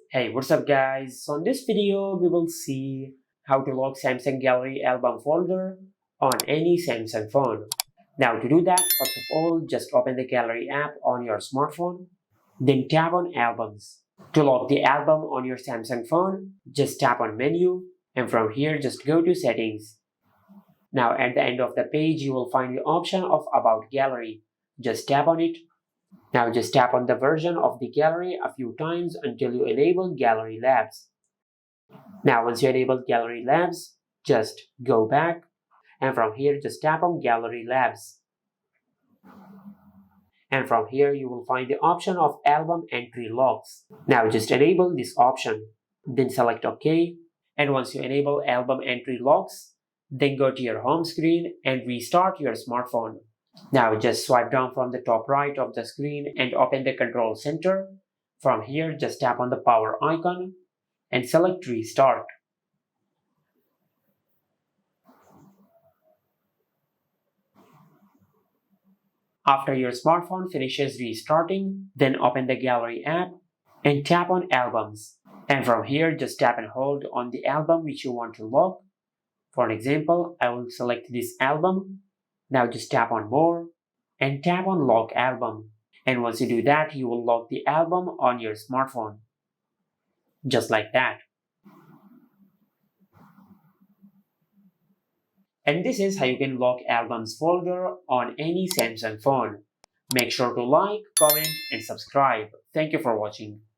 Hey, what's up guys? So in this video, we will see how to lock Samsung Gallery album folder on any Samsung phone. Now to do that, first of all, just open the Gallery app on your smartphone, then tap on Albums. To lock the album on your Samsung phone, just tap on Menu, and from here just go to Settings. Now at the end of the page, you will find the option of About Gallery. Just tap on it. Now just tap on the version of the gallery a few times until you enable Gallery Labs. Now once you enable Gallery Labs, just go back and from here just tap on Gallery Labs. And from here you will find the option of Album Entry Locks. Now just enable this option, then select OK. And once you enable Album Entry Locks, then go to your home screen and restart your smartphone. Now just swipe down from the top right of the screen and open the control center. From here just tap on the power icon and select restart. After your smartphone finishes restarting, then open the Gallery app and tap on Albums. And from here just tap and hold on the album which you want to lock. For an example, I will select this album. Now just tap on More and tap on Lock Album. And once you do that, you will lock the album on your smartphone. Just like that. And this is how you can lock albums folder on any Samsung phone. Make sure to like, comment, and subscribe. Thank you for watching.